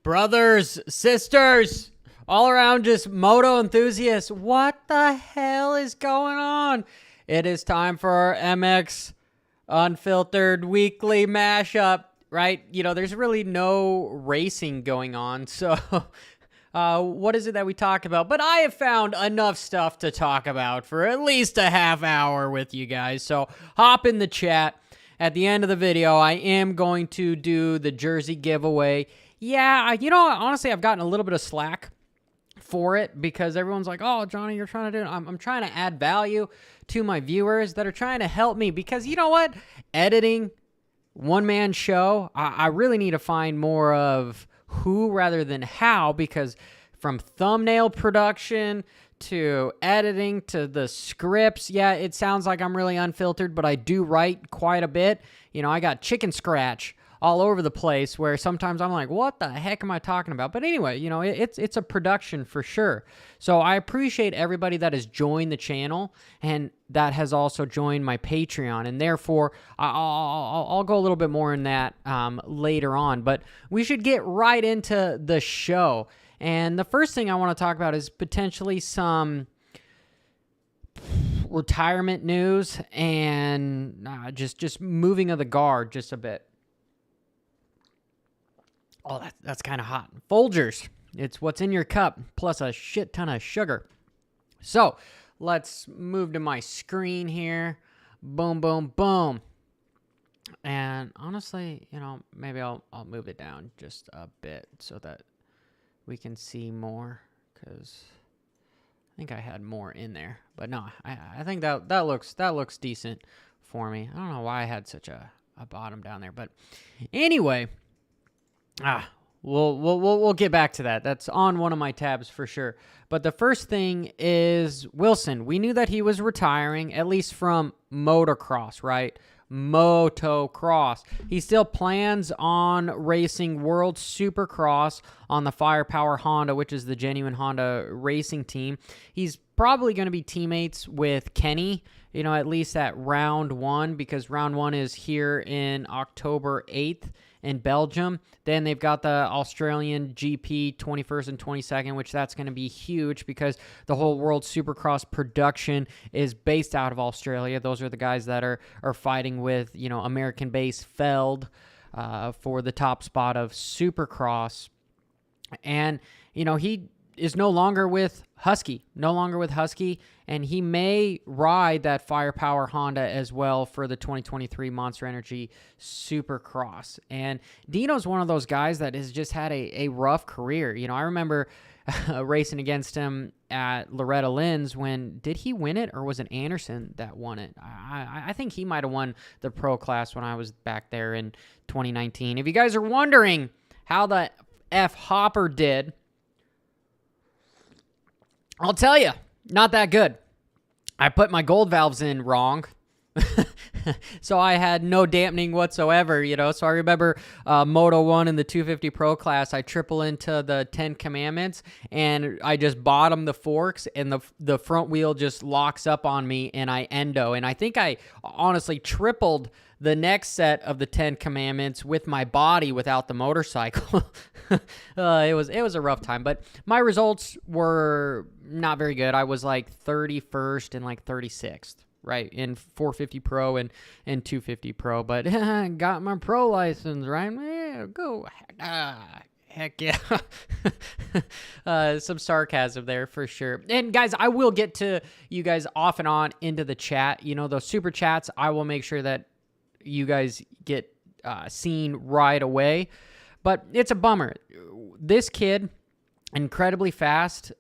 Brothers, sisters, all around just moto enthusiasts, what the hell is going on? It is time for our MX Unfiltered weekly mashup, right? You know, there's really no racing going on, so what is it that we talk about? But I have found enough stuff to talk about for at least a half hour with you guys, so hop in the chat. At the end of the video, I am going to do the jersey giveaway. Yeah, you know, honestly, I've gotten a little bit of slack for it because everyone's like, oh, Johnny, you're trying to do it. I'm trying to add value to my viewers that are trying to help me because you know what? Editing, one-man show, I really need to find more of who rather than how, because from thumbnail production to editing to the scripts, yeah, it sounds like I'm really unfiltered, but I do write quite a bit. You know, I got chicken scratch all over the place where sometimes I'm like, what the heck am I talking about? But anyway, you know, it's a production for sure. So I appreciate everybody that has joined the channel and that has also joined my Patreon. And therefore, I'll go a little bit more in that later on. But we should get right into the show. And the first thing I want to talk about is potentially some retirement news and just moving of the guard just a bit. Oh, that's kind of hot. Folgers. It's what's in your cup, plus a shit ton of sugar. So, let's move to my screen here. Boom, boom, boom. And honestly, you know, maybe I'll move it down just a bit so that we can see more, because I think I had more in there. But no, I think that looks decent for me. I don't know why I had such a bottom down there, but anyway. We'll get back to that. That's on one of my tabs for sure. But the first thing is Wilson. We knew that he was retiring, at least from motocross, right? Motocross. He still plans on racing World Supercross on the Firepower Honda, which is the genuine Honda racing team. He's probably going to be teammates with Kenny, you know, at least at round one, because round one is here in October 8th. In Belgium. Then they've got the Australian GP 21st and 22nd, which that's going to be huge because the whole World Supercross production is based out of Australia. Those are the guys that are fighting with, you know, American-based Feld for the top spot of Supercross. And, you know, he is no longer with Husky, and he may ride that Firepower Honda as well for the 2023 Monster Energy Supercross. And Dino's one of those guys that has just had a rough career. You know, I remember racing against him at Loretta Lynn's when, did he win it or was it Anderson that won it? I think he might have won the pro class when I was back there in 2019. If you guys are wondering how the F Hopper did, I'll tell you, not that good. I put my gold valves in wrong. So I had no dampening whatsoever, So I remember Moto 1 in the 250 Pro class, I triple into the 10 Commandments, and I just bottom the forks, and the front wheel just locks up on me, and I endo. And I think I honestly tripled the next set of the 10 Commandments with my body without the motorcycle. It was a rough time, but my results were not very good. I was like 31st and like 36th. Right, in 450 Pro and 250 Pro, but got my pro license, right? Yeah, go. Heck yeah. Some sarcasm there for sure. And guys, I will get to you guys off and on into the chat. Those super chats, I will make sure that you guys get seen right away. But it's a bummer. This kid, incredibly fast,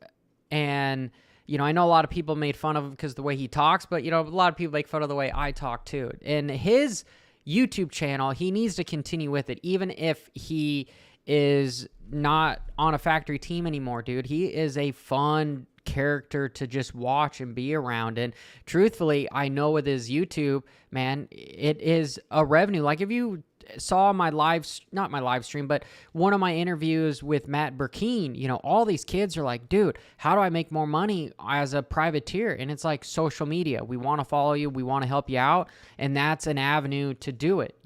and I know a lot of people made fun of him because of the way he talks, but, a lot of people make fun of the way I talk too. And his YouTube channel, he needs to continue with it, even if he is not on a factory team anymore, dude. He is a fun character to just watch and be around. And truthfully, I know with his YouTube, man, it is a revenue. Like if you saw not my live stream, but one of my interviews with Matt Burkeen, all these kids are like, dude, how do I make more money as a privateer? And it's like social media. We want to follow you. We want to help you out. And that's an avenue to do it.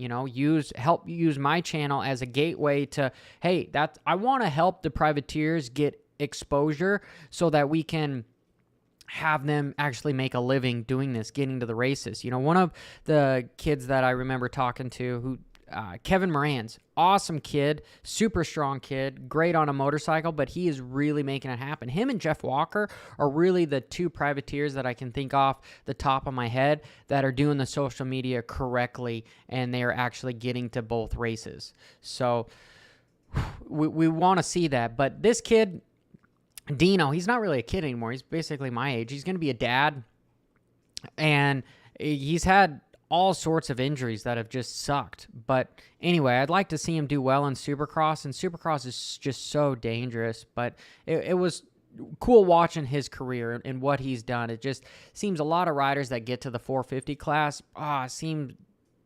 Help use my channel as a gateway to, hey, I want to help the privateers get exposure so that we can have them actually make a living doing this, getting to the races. One of the kids that I remember talking to who, Kevin Moran's, awesome kid, super strong kid, great on a motorcycle, but he is really making it happen. Him and Jeff Walker are really the two privateers that I can think off the top of my head that are doing the social media correctly, and they are actually getting to both races. So we want to see that. But this kid, Dino, he's not really a kid anymore. He's basically my age. He's going to be a dad, and he's had all sorts of injuries that have just sucked. But anyway, I'd like to see him do well in Supercross, and Supercross is just so dangerous. But it was cool watching his career and what he's done. It just seems a lot of riders that get to the 450 class,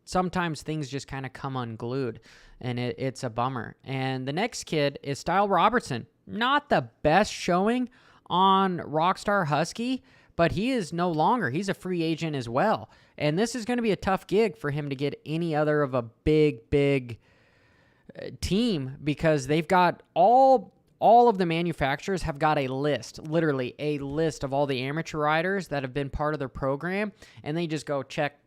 sometimes things just kind of come unglued, and it's a bummer. And the next kid is Style Robertson. Not the best showing on Rockstar Husky, but he is no longer. He's a free agent as well. And this is going to be a tough gig for him to get any other of a big team, because they've got all of the manufacturers have got a list, literally a list of all the amateur riders that have been part of their program, and they just go check.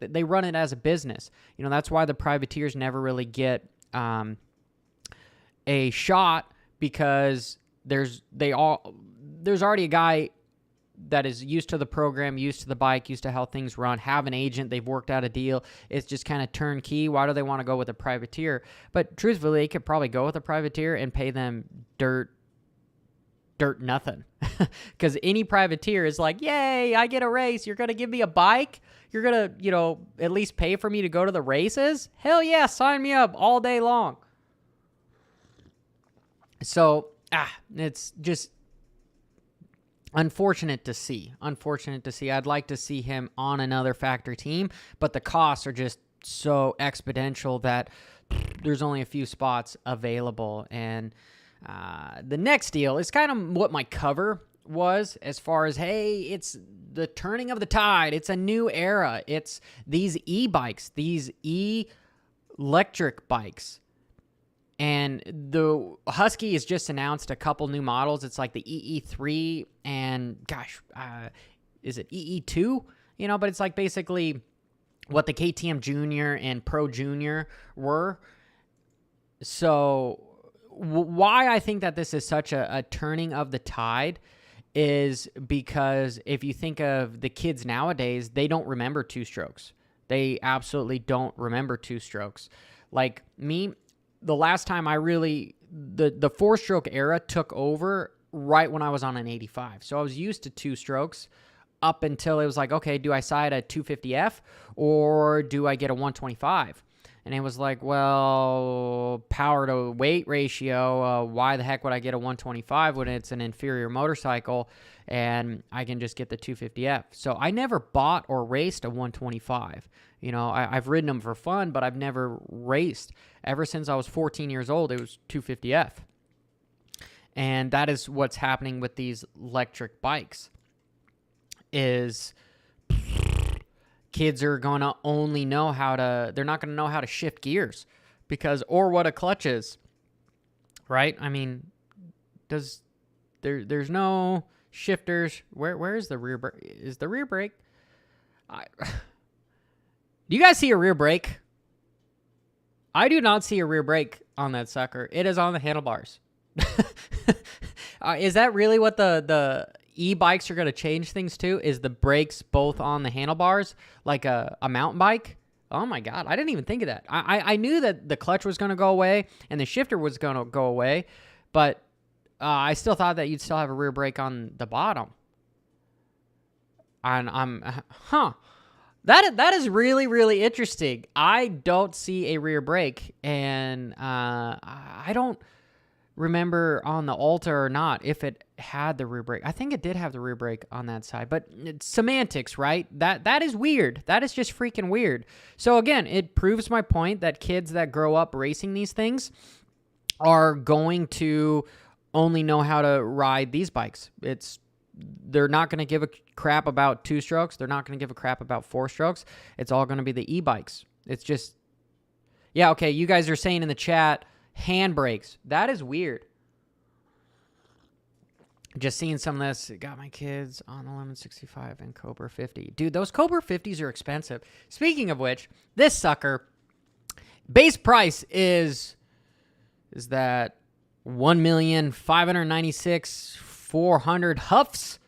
They run it as a business. That's why the privateers never really get a shot, because there's already a guy that is used to the program, used to the bike, used to how things run, have an agent, they've worked out a deal. It's just kind of turnkey. Why do they want to go with a privateer? But truthfully, they could probably go with a privateer and pay them dirt nothing. Because any privateer is like, yay, I get a race. You're going to give me a bike? You're going to, at least pay for me to go to the races? Hell yeah, sign me up all day long. So, it's just unfortunate to see. I'd like to see him on another factory team, but the costs are just so exponential that there's only a few spots available. And the next deal is kind of what my cover was, as far as, hey, it's the turning of the tide. It's a new era. It's these e-bikes, these electric bikes. And the Husky has just announced a couple new models. It's like the EE3 and, is it EE2? But it's like basically what the KTM Junior and Pro Junior were. So why I think that this is such a turning of the tide is because if you think of the kids nowadays, they don't remember two-strokes. They absolutely don't remember two-strokes. Like me, the last time the four-stroke era took over right when I was on an 85. So I was used to two strokes up until it was like, okay, do I side a 250F or do I get a 125? And it was like, well, power to weight ratio, why the heck would I get a 125 when it's an inferior motorcycle and I can just get the 250F? So I never bought or raced a 125. You know, I've ridden them for fun, but I've never raced. Ever since I was 14 years old, it was 250F. And that is what's happening with these electric bikes, is kids are going to only know they're not going to know how to shift gears or what a clutch is, right? I mean, there's no shifters. Where is the rear brake? Is the rear brake? Do you guys see a rear brake? I do not see a rear brake on that sucker. It is on the handlebars. Is that really what the e-bikes are going to change things to? Is the brakes both on the handlebars like a mountain bike? Oh my God, I didn't even think of that. I knew that the clutch was going to go away and the shifter was going to go away, but I still thought that you'd still have a rear brake on the bottom. And that is really, really interesting. I don't see a rear brake, and I don't remember on the Alta or not if it had the rear brake. I think it did have the rear brake on that side, but it's semantics, right? That is weird. That is just freaking weird. So again, it proves my point that kids that grow up racing these things are going to only know how to ride these bikes. They're not going to give a crap about 2-strokes. They're not going to give a crap about 4-strokes. It's all going to be the e-bikes. It's just, yeah, okay, you guys are saying in the chat, handbrakes. That is weird. Just seeing some of this. Got my kids on the Lemon 65 and Cobra 50. Dude, those Cobra 50s are expensive. Speaking of which, this sucker, base price is that 1,596,400 huffs.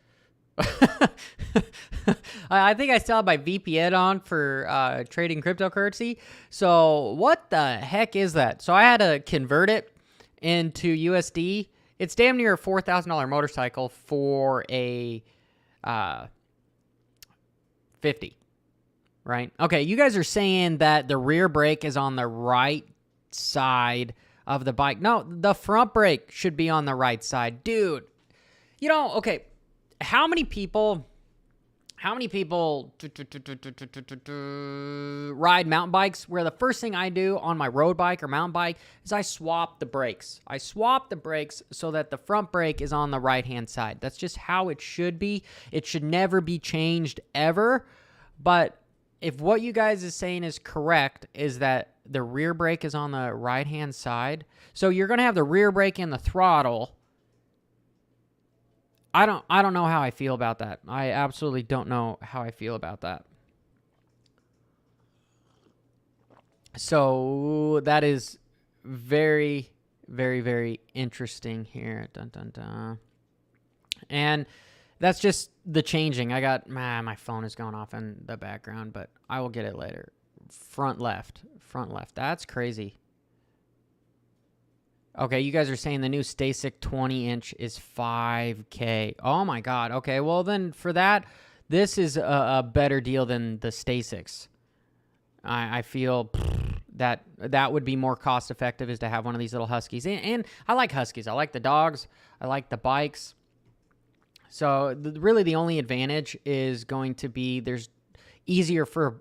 I think I still have my VPN on for trading cryptocurrency. So what the heck is that? So I had to convert it into USD. It's damn near a $4,000 motorcycle for a 50, right? Okay, you guys are saying that the rear brake is on the right side of the bike. No, the front brake should be on the right side. Dude, okay, how many people ride mountain bikes where the first thing I do on my road bike or mountain bike is I swap the brakes. I swap the brakes so that the front brake is on the right-hand side. That's just how it should be. It should never be changed ever. But if what you guys is saying is correct, is that the rear brake is on the right-hand side, so you're going to have the rear brake and the throttle. I don't know how I feel about that. I absolutely don't know how I feel about that. So that is very, very, very interesting here. Dun, dun, dun. And that's just the changing. I got, my phone is going off in the background, but I will get it later. Front left. That's crazy. Okay, you guys are saying the new Stasic 20-inch is $5K. Oh my God. Okay, well then for that, this is a better deal than the Stasics. I feel that would be more cost effective, is to have one of these little Huskies. And I like Huskies. I like the dogs. I like the bikes. So really the only advantage is going to be there's easier for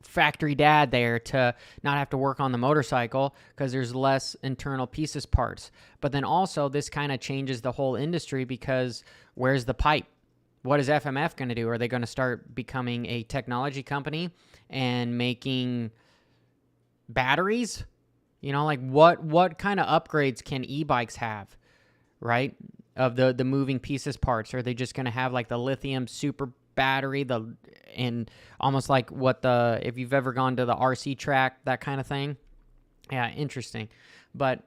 factory dad there to not have to work on the motorcycle because there's less internal pieces parts. But then also this kind of changes the whole industry, because where's the pipe? What is FMF going to do? Are they going to start becoming a technology company and making batteries? Like what kind of upgrades can e-bikes have, right? Of the moving pieces parts. Are they just going to have like the lithium super battery, and almost like if you've ever gone to the RC track, that kind of thing? Yeah, interesting. But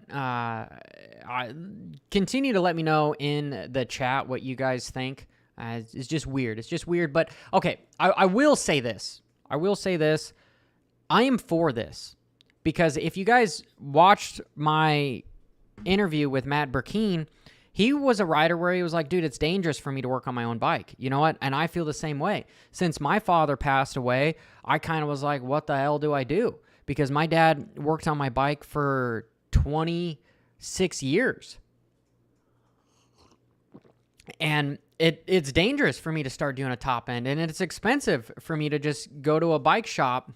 continue to let me know in the chat what you guys think. It's just weird. It's just weird. But okay, I will say this. I am for this, because if you guys watched my interview with Matt Burkeen, he was a rider where he was like, dude, it's dangerous for me to work on my own bike. You know what? And I feel the same way. Since my father passed away, I kind of was like, what the hell do I do? because my dad worked on my bike for 26 years. And it's dangerous for me to start doing a top end, and it's expensive for me to just go to a bike shop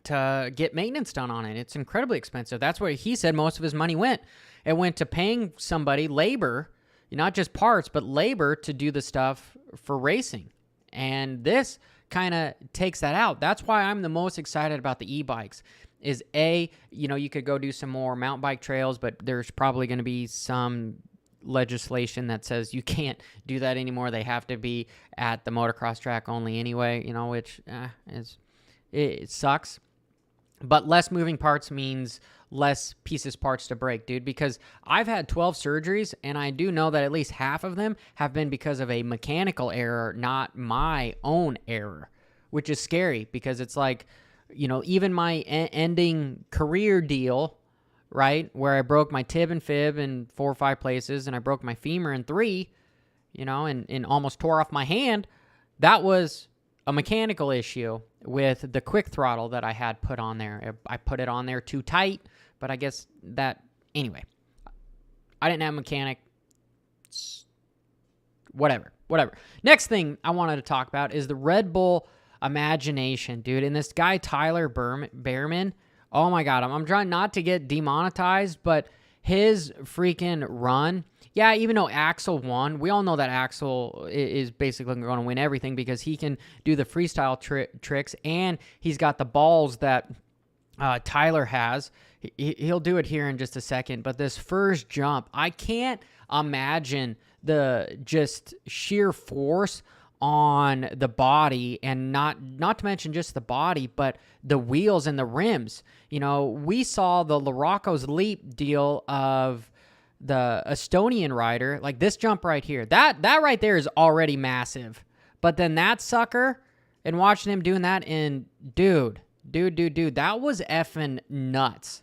to get maintenance done on it. It's incredibly expensive. That's where he said most of his money went. It went to paying somebody labor, not just parts, but labor to do the stuff for racing. And this kind of takes that out. That's why I'm the most excited about the e-bikes. Is you could go do some more mountain bike trails, but there's probably going to be some legislation that says you can't do that anymore. They have to be at the motocross track only anyway, which it sucks. But less moving parts means less parts to break, dude, because I've had 12 surgeries, and I do know that at least half of them have been because of a mechanical error, not my own error, which is scary because it's like, even my ending career deal, right, where I broke my tib and fib in 4 or 5 places, and I broke my femur in 3, and almost tore off my hand, that was a mechanical issue with the quick throttle that I had put on there. I put it on there too tight, but I guess anyway, I didn't have a mechanic. Whatever. Next thing I wanted to talk about is the Red Bull Imagination, dude. And this guy, Tyler Behrman, oh my God, I'm trying not to get demonetized, but his freaking run, yeah, even though Axel won, we all know that Axel is basically going to win everything because he can do the freestyle tricks, and he's got the balls that Tyler has. He'll do it here in just a second, but this first jump, I can't imagine the just sheer force on the body, and not to mention just the body, but the wheels and the rims. We saw the Larocco's Leap deal of the Estonian rider, like this jump right here. That right there is already massive. But then that sucker, and watching him doing that, and dude, that was effing nuts.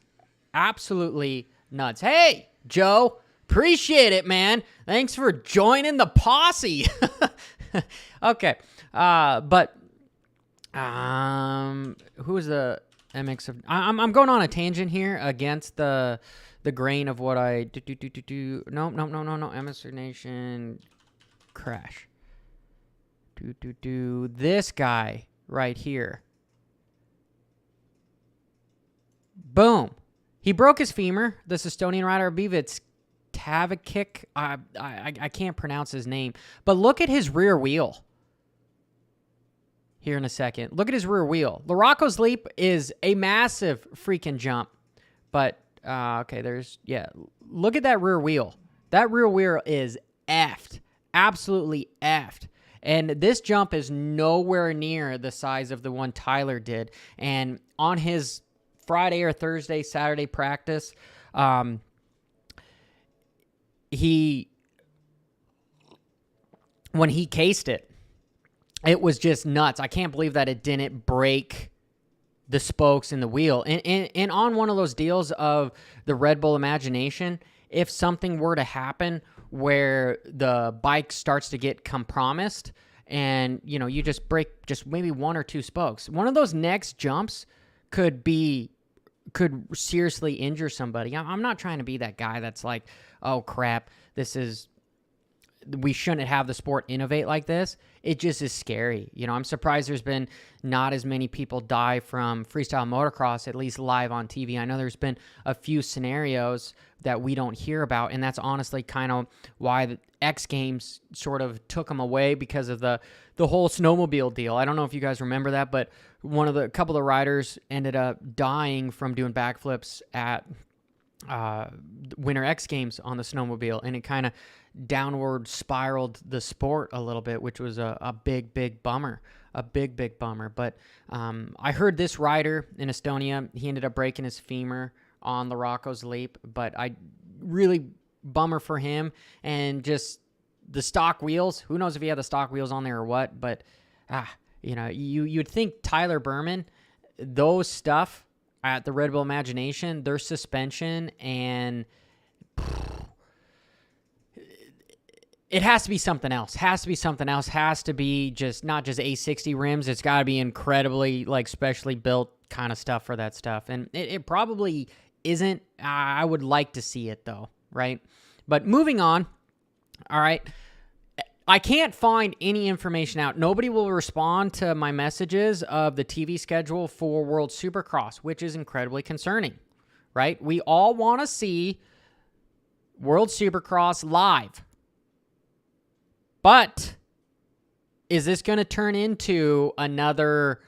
Absolutely nuts. Hey, Joe, appreciate it, man. Thanks for joining the posse. Okay, but who is the MX of? I'm going on a tangent here against the grain of what I do. No. MS Nation crash. This guy right here. Boom. He broke his femur. This Estonian rider, I believe it's Tavakik. I can't pronounce his name, but look at his rear wheel. Here in a second. Look at his rear wheel. Larocco's Leap is a massive freaking jump, but okay, look at that rear wheel. That rear wheel is effed. Absolutely effed. And this jump is nowhere near the size of the one Tyler did. And on his Friday or Thursday, Saturday practice, when he cased it, it was just nuts. I can't believe that it didn't break the spokes in the wheel. And on one of those deals of the Red Bull Imagination, if something were to happen where the bike starts to get compromised and, you just break just maybe 1 or 2 spokes, one of those next jumps could seriously injure somebody. I'm not trying to be that guy that's like, oh crap, we shouldn't have the sport innovate like this. It just is scary. I'm surprised there's been not as many people die from freestyle motocross, at least live on TV. I know there's been a few scenarios that we don't hear about, and that's honestly kind of why the X Games sort of took them away, because of the whole snowmobile deal. I don't know if you guys remember that, but a couple of the riders ended up dying from doing backflips at Winter X Games on the snowmobile, and it kind of downward spiraled the sport a little bit, which was a big bummer. But I heard this rider in Estonia, he ended up breaking his femur on Larocco's Leap, but I really bummer for him. And just the stock wheels, who knows if he had the stock wheels on there or what, but you'd think Tyler Behrman, those stuff at the Red Bull Imagination, their suspension and it has to be something else. Has to be something else. Has to be just not just A60 rims. It's got to be incredibly like specially built kind of stuff for that stuff. And it probably isn't. I would like to see it though, right? But moving on. All right. I can't find any information out. Nobody will respond to my messages of the TV schedule for World Supercross, which is incredibly concerning, right? We all want to see World Supercross live. But is this going to turn into another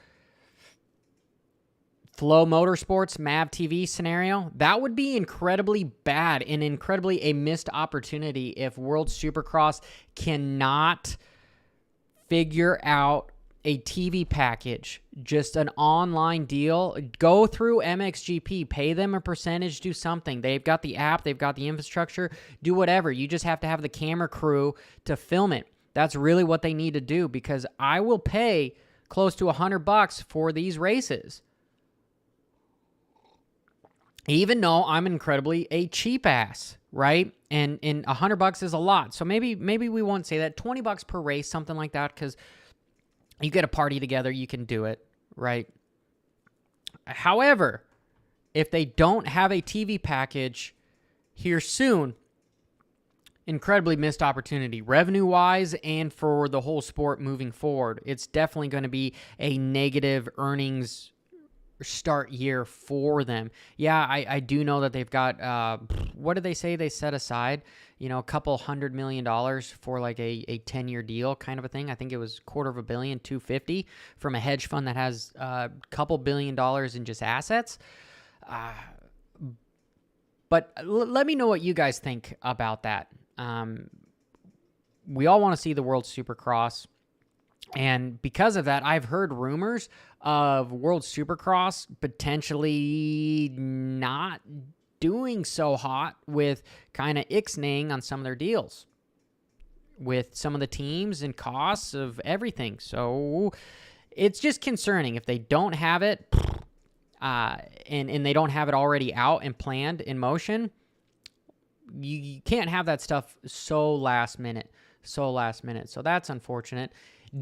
Flow Motorsports MAV TV scenario? That would be incredibly bad and incredibly a missed opportunity if World Supercross cannot figure out a TV package, just an online deal. Go through MXGP, pay them a percentage, do something. They've got the app, they've got the infrastructure, do whatever. You just have to have the camera crew to film it. That's really what they need to do, because I will pay close to $100 for these races, even though I'm incredibly a cheap ass, right? And $100 is a lot. So maybe we won't say that. $20 per race, something like that, because you get a party together, you can do it, right? However, if they don't have a TV package here soon, incredibly missed opportunity, revenue-wise and for the whole sport moving forward. It's definitely going to be a negative earnings start year for them. Yeah, I do know that they've got, what did they say they set aside? You know, a couple $100 million for like a 10-year deal kind of a thing. I think it was $250 million, $250 from a hedge fund that has a couple $1 billion in just assets. But let me know what you guys think about that. We all want to see the World Supercross. And because of that, I've heard rumors of World Supercross potentially not doing so hot with kind of ixnaying on some of their deals with some of the teams and costs of everything. So it's just concerning if they don't have it and they don't have it already out and planned in motion. You can't have that stuff so last minute. So that's unfortunate.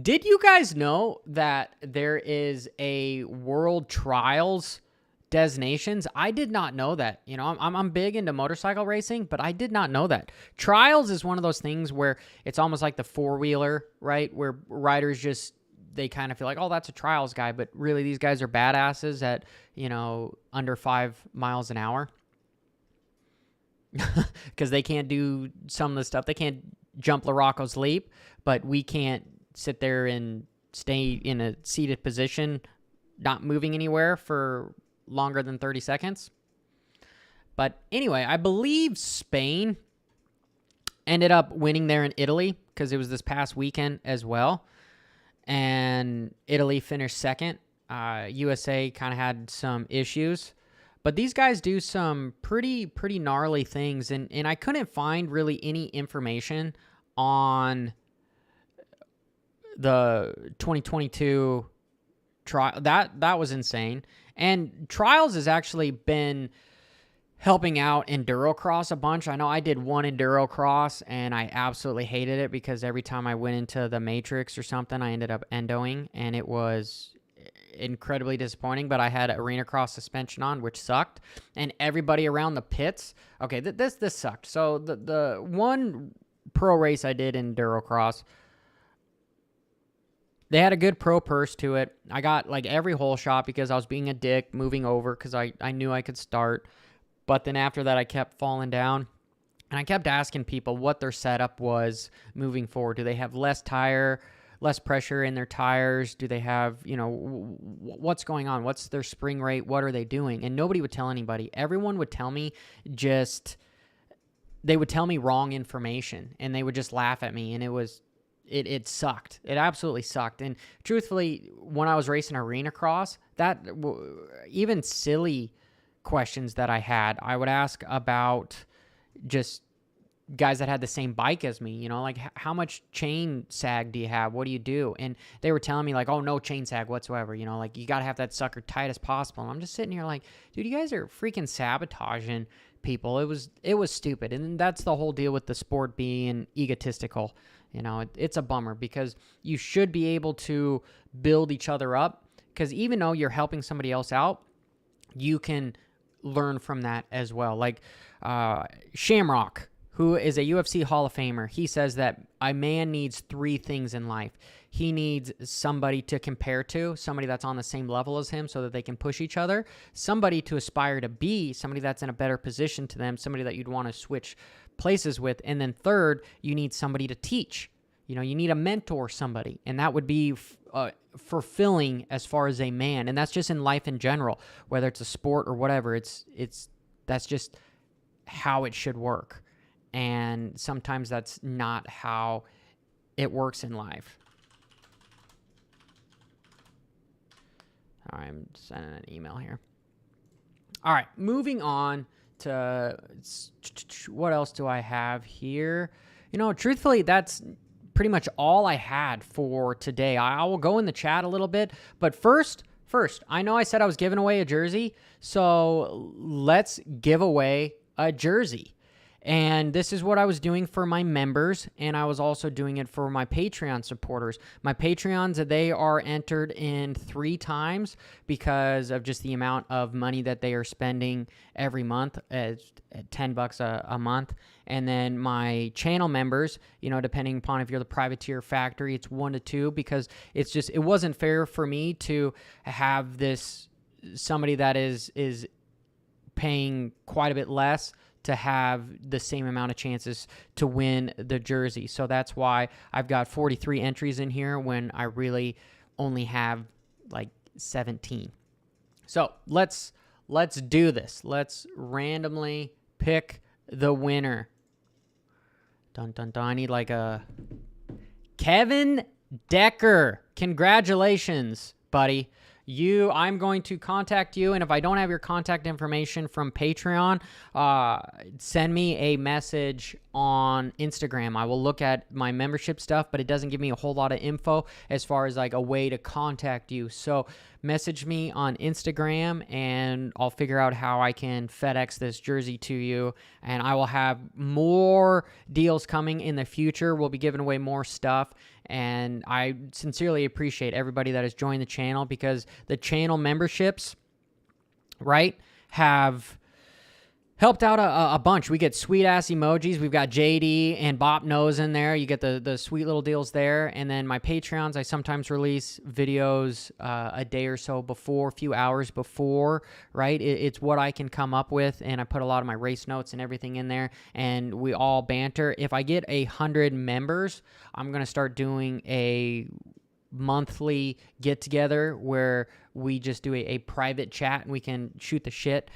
Did you guys know that there is a World Trials designations? I did not know that. You know, I'm big into motorcycle racing, but I did not know that. Trials is one of those things where it's almost like the four-wheeler, right? Where riders just, they kind of feel like, oh, that's a trials guy, but really these guys are badasses at, you know, under 5 miles an hour. Because they can't do some of the stuff. They can't jump LaRocco's leap, but we can't sit there and stay in a seated position, not moving anywhere for longer than 30 seconds. But anyway, I believe Spain ended up winning there in Italy because it was this past weekend as well. And Italy finished second. USA kind of had some issues. But these guys do some pretty gnarly things. And I couldn't find really any information on the 2022 trial. That was insane. And Trials has actually been helping out Endurocross a bunch. I know I did one Endurocross and I absolutely hated it because every time I went into the Matrix or something, I ended up endoing, and it was incredibly disappointing. But I had Arena Cross suspension on, which sucked, and everybody around the pits. Okay, this sucked. So the one pro race I did in Endurocross, they had a good pro purse to it. I got like every hole shot because I was being a dick moving over because I knew I could start. But then after that, I kept falling down. And I kept asking people what their setup was moving forward. Do they have less pressure in their tires? Do they have, you know, what's going on? What's their spring rate? What are they doing? And nobody would tell anybody. Everyone would tell me they would tell me wrong information. And they would just laugh at me. And it sucked. It absolutely sucked. And truthfully, when I was racing Arena Cross, that even silly questions that I had, I would ask about just guys that had the same bike as me, like how much chain sag do you have? What do you do? And they were telling me like, oh, no chain sag whatsoever. Like you got to have that sucker tight as possible. And I'm just sitting here like, dude, you guys are freaking sabotaging people. It was stupid. And that's the whole deal with the sport being egotistical. It's a bummer because you should be able to build each other up, because even though you're helping somebody else out, you can learn from that as well. Like Shamrock, who is a UFC Hall of Famer, he says that a man needs 3 things in life. He needs somebody to compare to, somebody that's on the same level as him so that they can push each other, somebody to aspire to be, somebody that's in a better position to them, somebody that you'd want to switch places with, and then third, you need somebody to teach. You need a mentor, somebody, and that would be fulfilling as far as a man, and that's just in life in general, whether it's a sport or whatever. That's just how it should work, and sometimes that's not how it works in life. All right, I'm sending an email here. All right, moving on to what else do I have here? Truthfully, that's pretty much all I had for today. I will go in the chat a little bit, but first, I know I said I was giving away a jersey, so let's give away a jersey. And this is what I was doing for my members, and I was also doing it for my Patreon supporters. My Patreons, they are entered in 3 times because of just the amount of money that they are spending every month, at $10 a month. And then my channel members, depending upon if you're the privateer factory, it's 1 to 2, because it wasn't fair for me to have somebody that is paying quite a bit less to have the same amount of chances to win the jersey. So that's why I've got 43 entries in here when I really only have like 17. So let's do this. Let's randomly pick the winner. Dun dun dun. I need like a Kevin Decker. Congratulations, buddy. I'm going to contact you, and if I don't have your contact information from Patreon, send me a message on Instagram. I will look at my membership stuff, but it doesn't give me a whole lot of info as far as like a way to contact you. So message me on Instagram, and I'll figure out how I can FedEx this jersey to you, and I will have more deals coming in the future. We'll be giving away more stuff. And I sincerely appreciate everybody that has joined the channel, because the channel memberships, right, have helped out a bunch. We get sweet ass emojis. We've got JD and Bop Nose in there. You get the sweet little deals there. And then my Patreons, I sometimes release videos a day or so before, a few hours before, right? It's what I can come up with, and I put a lot of my race notes and everything in there, and we all banter. If I get 100 members, I'm going to start doing a monthly get together where we just do a private chat and we can shoot the shit,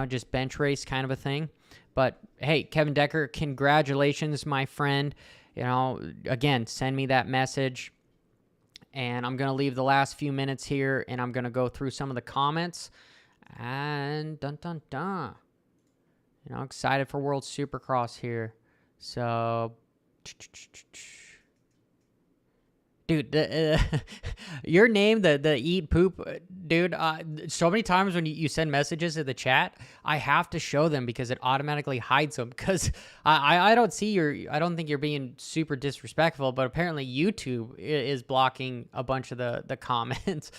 just bench race kind of a thing. But hey, Kevin Decker, congratulations, my friend. Again, send me that message, and I'm going to leave the last few minutes here, and I'm going to go through some of the comments, and dun dun dun. Excited for World Supercross here. So dude, your name, the eat poop, dude, so many times when you send messages in the chat, I have to show them because it automatically hides them, because I don't think you're being super disrespectful, but apparently YouTube is blocking a bunch of the comments.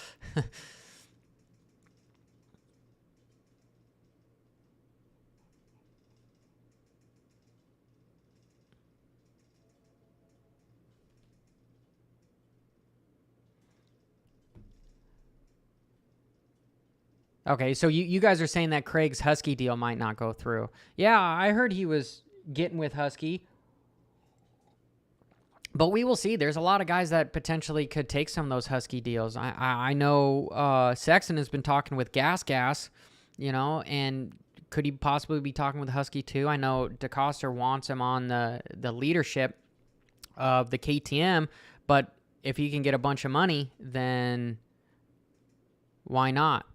Okay, so you guys are saying that Craig's Husky deal might not go through. Yeah, I heard he was getting with Husky. But we will see. There's a lot of guys that potentially could take some of those Husky deals. I know Sexton has been talking with Gas, and could he possibly be talking with Husky too? I know DeCoster wants him on the leadership of the KTM, but if he can get a bunch of money, then why not?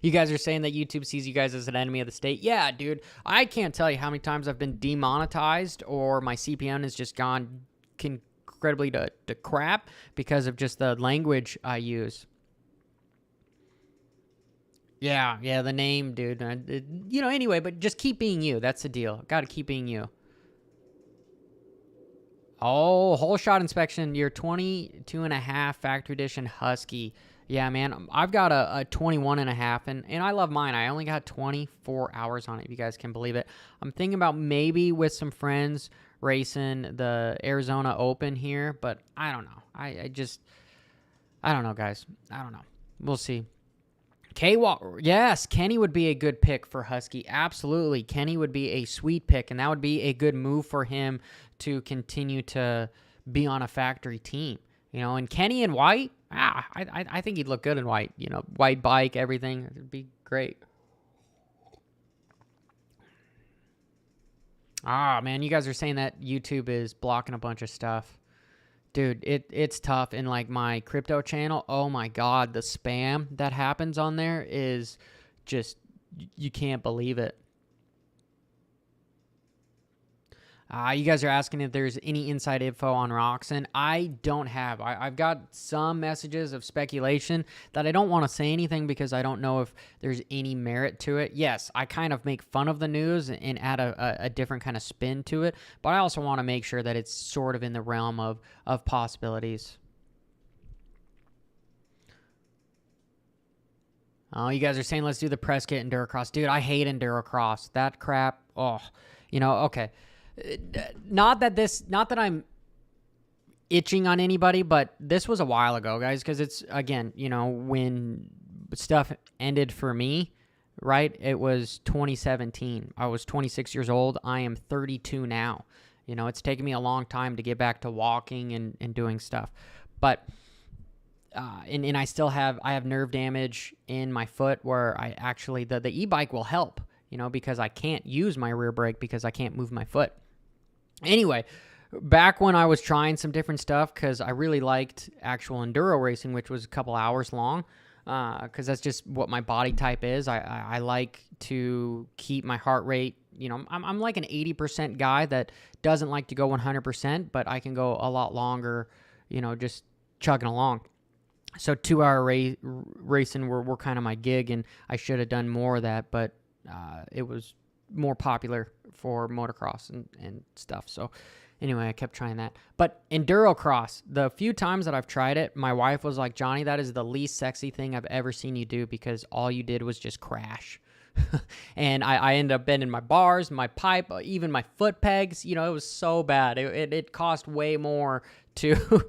You guys are saying that YouTube sees you guys as an enemy of the state. Yeah, dude. I can't tell you how many times I've been demonetized or my CPN has just gone incredibly to crap because of just the language I use. Yeah, the name, dude. Anyway, but just keep being you. That's the deal. Got to keep being you. Oh, whole shot inspection. Your 22.5 factory edition Husky. Yeah, man, I've got a 21.5, and I love mine. I only got 24 hours on it, if you guys can believe it. I'm thinking about maybe with some friends racing the Arizona Open here, but I don't know. I don't know, guys. I don't know. We'll see. Yes, Kenny would be a good pick for Husky. Absolutely. Kenny would be a sweet pick, and that would be a good move for him to continue to be on a factory team. And Kenny in white, I think he'd look good in white. White bike, everything. It'd be great. Man, you guys are saying that YouTube is blocking a bunch of stuff. Dude, it's tough. In like my crypto channel, oh my God, the spam that happens on there is just, you can't believe it. You guys are asking if there's any inside info on Roxon. I don't have. I've got some messages of speculation that I don't want to say anything because I don't know if there's any merit to it. Yes, I kind of make fun of the news and add a different kind of spin to it, but I also want to make sure that it's sort of in the realm of possibilities. Oh, you guys are saying let's do the press kit Endurocross. Dude, I hate Endurocross. That crap. Okay. Not that I'm itching on anybody, but this was a while ago, guys, because it's, again, when stuff ended for me, right? It was 2017. I was 26 years old. I am 32 now. It's taken me a long time to get back to walking and doing stuff. But, and I still have nerve damage in my foot where I actually, the e-bike will help, because I can't use my rear brake because I can't move my foot. Anyway, back when I was trying some different stuff, because I really liked actual enduro racing, which was a couple hours long, because that's just what my body type is. I like to keep my heart rate, I'm like an 80% guy that doesn't like to go 100%, but I can go a lot longer, just chugging along. So 2-hour racing were kind of my gig, and I should have done more of that, but it was more popular for motocross and stuff. So anyway, I kept trying that. But Endurocross, the few times that I've tried it, my wife was like, Johnny, that is the least sexy thing I've ever seen you do because all you did was just crash. And I ended up bending my bars, my pipe, even my foot pegs. It was so bad. It cost way more to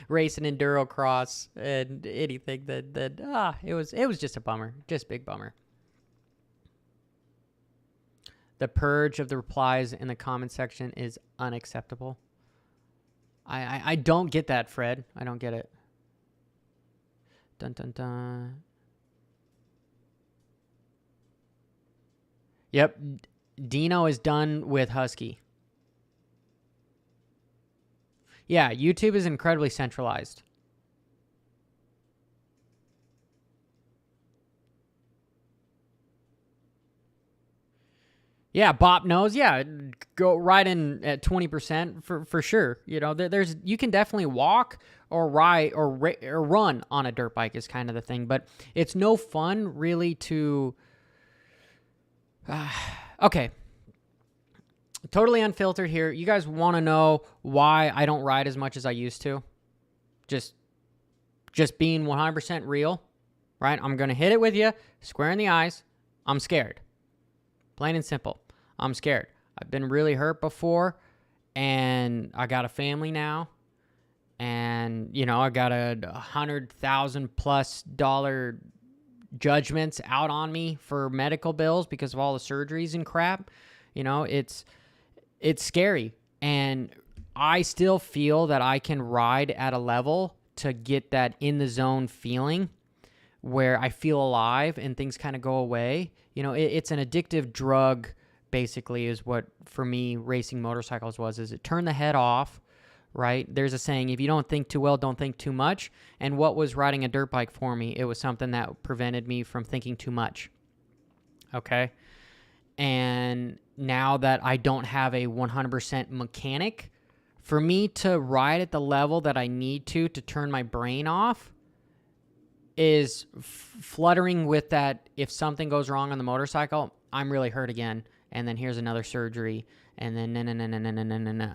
race an Endurocross and anything that it was just a bummer. Just big bummer. The purge of the replies in the comment section is unacceptable. I don't get that, Fred. I don't get it. Dun, dun, dun. Yep. Dino is done with Husky. Yeah, YouTube is incredibly centralized. Yeah, Bop knows. Yeah, go right in at 20% for sure. There's you can definitely walk or ride or run on a dirt bike is kind of the thing, but it's no fun really to. Okay, totally unfiltered here. You guys want to know why I don't ride as much as I used to? Just being 100% real, right? I'm gonna hit it with you, square in the eyes. I'm scared. Plain and simple. I'm scared. I've been really hurt before, and I got a family now, and, I got $100,000+ judgments out on me for medical bills because of all the surgeries and crap. It's scary, and I still feel that I can ride at a level to get that in the zone feeling where I feel alive and things kind of go away. It's an addictive drug, basically, is what, for me, racing motorcycles was, is it turned the head off, right? There's a saying, if you don't think too well, don't think too much. And what was riding a dirt bike for me? It was something that prevented me from thinking too much. Okay? And now that I don't have a 100% mechanic, for me to ride at the level that I need to turn my brain off is fluttering with that. If something goes wrong on the motorcycle, I'm really hurt again. And then here's another surgery. And then no.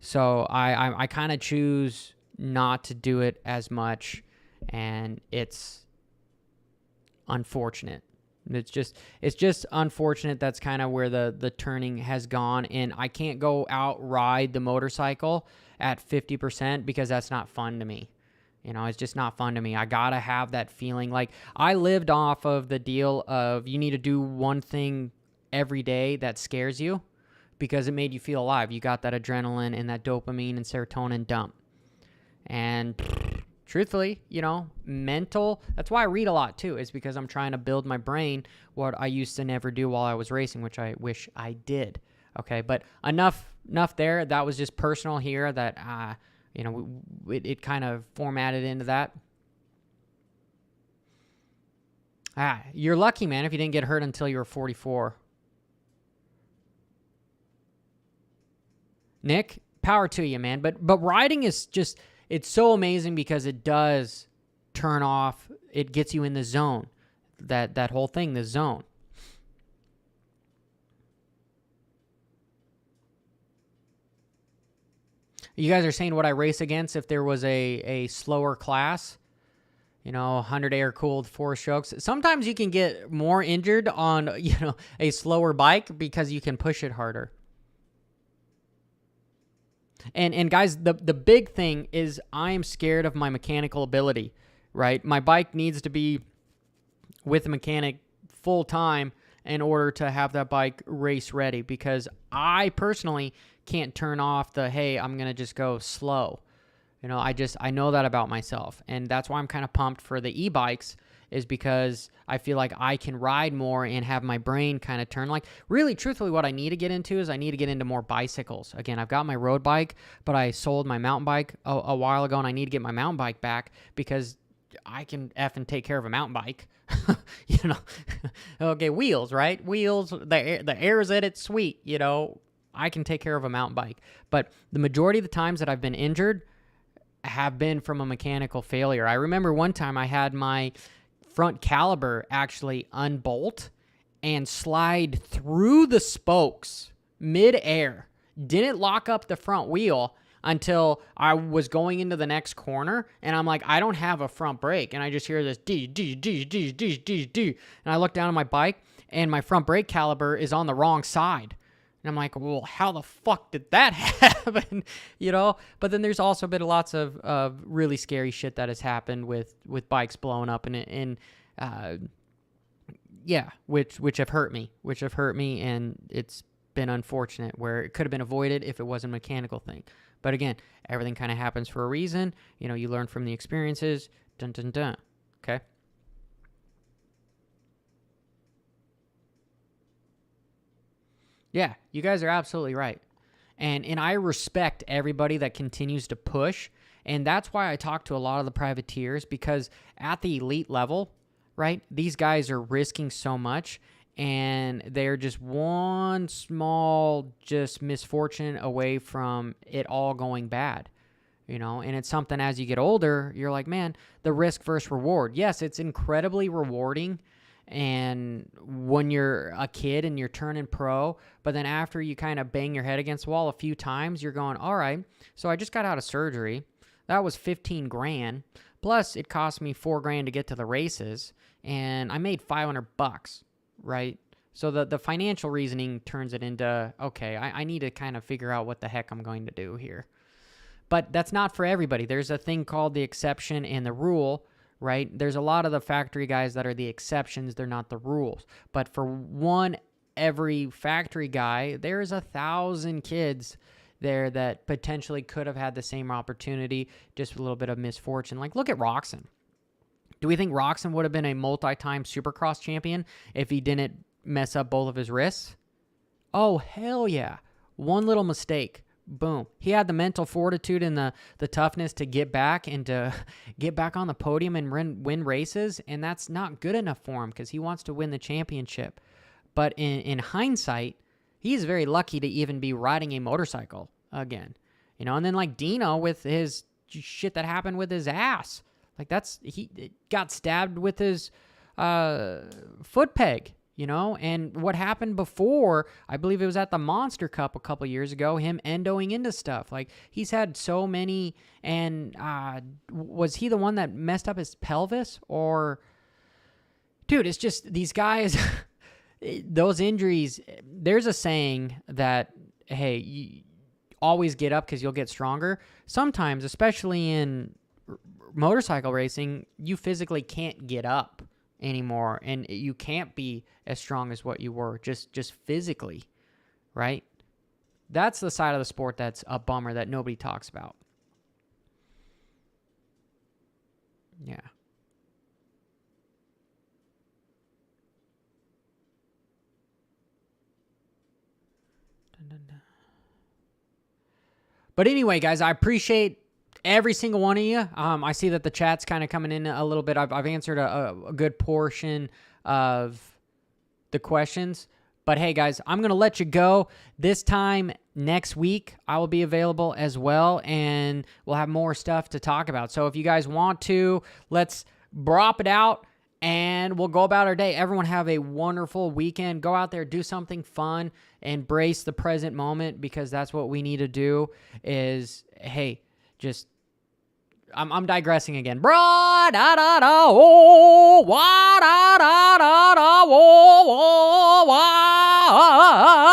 So I kind of choose not to do it as much. And it's unfortunate. It's just unfortunate. That's kind of where the turning has gone. And I can't go out ride the motorcycle at 50% because that's not fun to me. You know, it's just not fun to me. I got to have that feeling. Like, I lived off of the deal of you need to do one thing every day that scares you because it made you feel alive. You got that adrenaline and that dopamine and serotonin dump. And truthfully, you know, mental, that's why I read a lot too, is because I'm trying to build my brain, what I used to never do while I was racing, which I wish I did. Okay, but enough there. That was just personal here that, you know, it kind of formatted into that. You're lucky, man, if you didn't get hurt until you were 44. Nick, power to you, man. But riding is just, it's so amazing because it does turn off. It gets you in the zone. That whole thing, the zone. You guys are saying what I race against if there was a slower class, you know, 100 air-cooled 4-strokes. Sometimes you can get more injured on, you know, a slower bike because you can push it harder. And guys, the big thing is I'm scared of my mechanical ability, right? My bike needs to be with a mechanic full time in order to have that bike race ready because I personally can't turn off the, hey, I'm going to just go slow. You know, I know that about myself. And that's why I'm kind of pumped for the e-bikes is because I feel like I can ride more and have my brain kind of turn. Like, really, truthfully, what I need to get into is I need to get into more bicycles. Again, I've got my road bike, but I sold my mountain bike a while ago, and I need to get my mountain bike back because I can effing take care of a mountain bike. You know, okay, wheels, right? Wheels, the air's at its sweet, you know. I can take care of a mountain bike. But the majority of the times that I've been injured have been from a mechanical failure. I remember one time I had my front caliper actually unbolt and slide through the spokes mid-air. Didn't lock up the front wheel until I was going into the next corner, and I'm like, I don't have a front brake, and I just hear this D, and I look down at my bike, and my front brake caliper is on the wrong side. And I'm like, well, how the fuck did that happen? You know? But then there's also been lots of really scary shit that has happened with bikes blowing up and yeah, which have hurt me. And it's been unfortunate where it could have been avoided if it wasn't a mechanical thing. But again, everything kind of happens for a reason. You know, you learn from the experiences. Dun, dun, dun. Okay? Yeah, you guys are absolutely right. And I respect everybody that continues to push. And that's why I talk to a lot of the privateers, because at the elite level, right, these guys are risking so much, and they're just one small just misfortune away from it all going bad. You know, and it's something as you get older, you're like, man, the risk versus reward. Yes, it's incredibly rewarding. And when you're a kid and you're turning pro, but then after you kind of bang your head against the wall a few times, you're going, all right, so I just got out of surgery. That was 15 grand. Plus it cost me $4 to get to the races, and I made $500, right? So the financial reasoning turns it into, okay, I need to kind of figure out what the heck I'm going to do here. But that's not for everybody. There's a thing called the exception and the rule, right? There's a lot of the factory guys that are the exceptions. They're not the rules. But for every factory guy, there's 1,000 kids there that potentially could have had the same opportunity, just with a little bit of misfortune. Like, look at Roxon. Do we think Roxon would have been a multi-time Supercross champion if he didn't mess up both of his wrists? Oh, hell yeah. One little mistake, boom. He had the mental fortitude and the toughness to get back and to get back on the podium and win races, and that's not good enough for him because he wants to win the championship. But in hindsight, he's very lucky to even be riding a motorcycle again. And then like Dino with his shit that happened with his ass. Like he got stabbed with his foot peg, and what happened before, I believe it was at the Monster Cup a couple years ago, him endoing into stuff. Like he's had so many, and was he the one that messed up his pelvis? Or, dude, it's just these guys, those injuries, there's a saying that, hey, you always get up because you'll get stronger. Sometimes, especially in motorcycle racing, you physically can't get up anymore, and you can't be as strong as what you were just physically, right? That's the side of the sport that's a bummer that nobody talks about. Yeah. Dun, dun, dun. But anyway, guys, I appreciate every single one of you. I see that the chat's kind of coming in a little bit. I've answered a good portion of the questions. But hey, guys, I'm going to let you go. This time next week, I will be available as well, and we'll have more stuff to talk about. So if you guys want to, let's brop it out, and we'll go about our day. Everyone have a wonderful weekend. Go out there, do something fun, embrace the present moment, because that's what we need to do is, hey, just... I'm digressing again. Bra da da da oh wa da da da da oh wa.